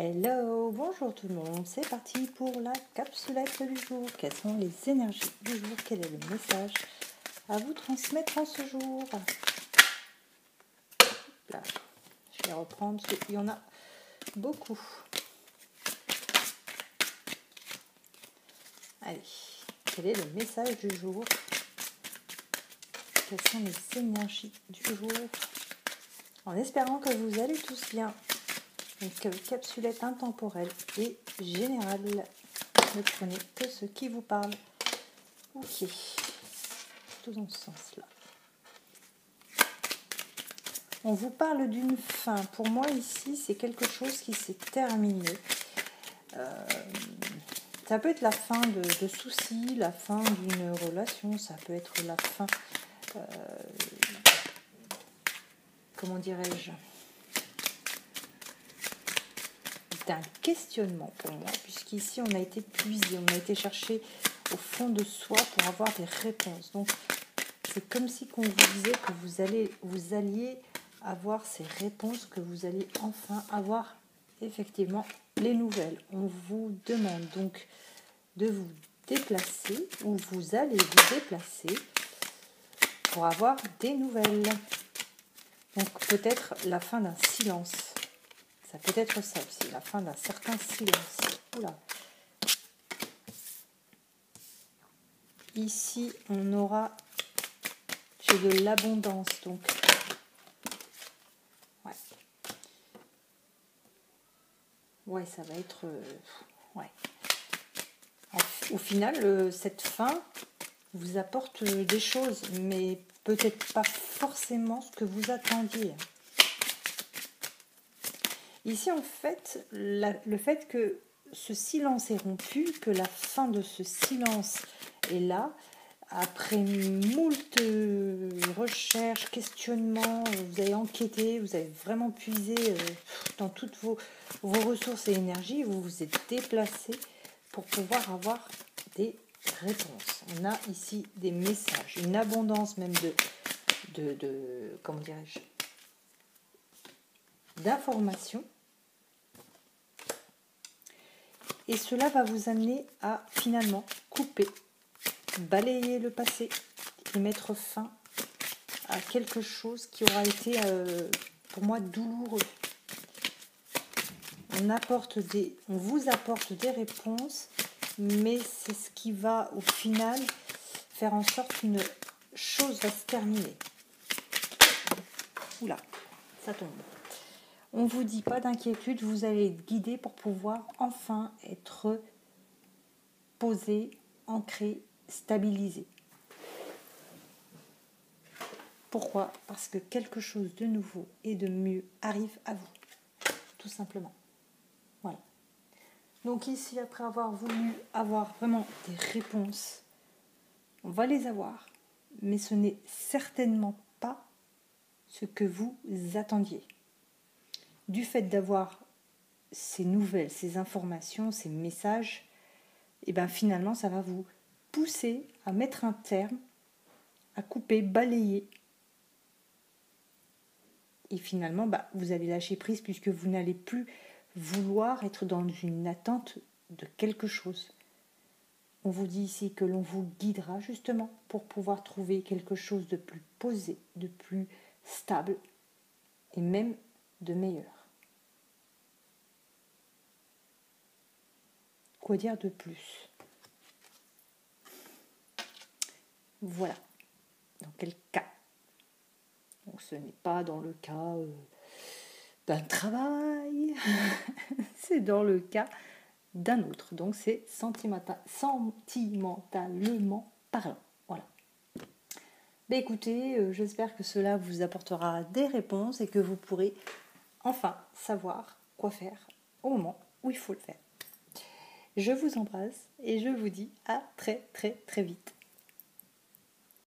Hello, bonjour tout le monde, c'est parti pour la capsulette du jour. Quelles sont les énergies du jour? Quel est le message à vous transmettre en ce jour? Là, je vais reprendre, il y en a beaucoup. Allez, quel est le message du jour? Quelles sont les énergies du jour? En espérant que vous allez tous bien. Donc, capsulette intemporelle et générale. Ne prenez que ce qui vous parle. Ok, tout dans ce sens-là. On vous parle d'une fin. Pour moi, ici, c'est quelque chose qui s'est terminé. Ça peut être la fin de soucis, la fin d'une relation, ça peut être la fin, comment dirais-je, d'un questionnement pour moi, puisqu'ici on a été puisé, on a été chercher au fond de soi pour avoir des réponses. Donc c'est comme si qu'on vous disait que vous alliez avoir ces réponses, que vous alliez enfin avoir effectivement les nouvelles. On vous demande donc de vous déplacer, ou vous allez vous déplacer pour avoir des nouvelles. Donc peut-être la fin d'un silence. Ça peut être ça aussi, la fin d'un certain silence. Oula. Ici, on aura de l'abondance. Donc, ouais, ça va être... ouais. Au final, cette fin vous apporte des choses, mais peut-être pas forcément ce que vous attendiez. Ici, en fait, le fait que ce silence est rompu, que la fin de ce silence est là, après moult recherches, questionnements, vous avez enquêté, vous avez vraiment puisé dans toutes vos ressources et énergies, vous vous êtes déplacé pour pouvoir avoir des réponses. On a ici des messages, une abondance même de comment dirais-je, d'informations. Et cela va vous amener à finalement couper, balayer le passé et mettre fin à quelque chose qui aura été pour moi douloureux. On vous apporte des réponses, mais c'est ce qui va au final faire en sorte qu'une chose va se terminer. Oula, ça tombe. On ne vous dit pas d'inquiétude, vous allez être guidé pour pouvoir enfin être posé, ancré, stabilisé. Pourquoi? Parce que quelque chose de nouveau et de mieux arrive à vous, tout simplement. Voilà. Donc ici, après avoir voulu avoir vraiment des réponses, on va les avoir, mais ce n'est certainement pas ce que vous attendiez. Du fait d'avoir ces nouvelles, ces informations, ces messages, et bien finalement, ça va vous pousser à mettre un terme, à couper, balayer. Et finalement, vous allez lâcher prise puisque vous n'allez plus vouloir être dans une attente de quelque chose. On vous dit ici que l'on vous guidera justement pour pouvoir trouver quelque chose de plus posé, de plus stable et même de meilleur. Quoi dire de plus? Voilà. Dans quel cas? Donc ce n'est pas dans le cas d'un travail, c'est dans le cas d'un autre. Donc c'est sentimentalement parlant. Voilà. Écoutez, j'espère que cela vous apportera des réponses et que vous pourrez enfin savoir quoi faire au moment où il faut le faire. Je vous embrasse et je vous dis à très très très vite.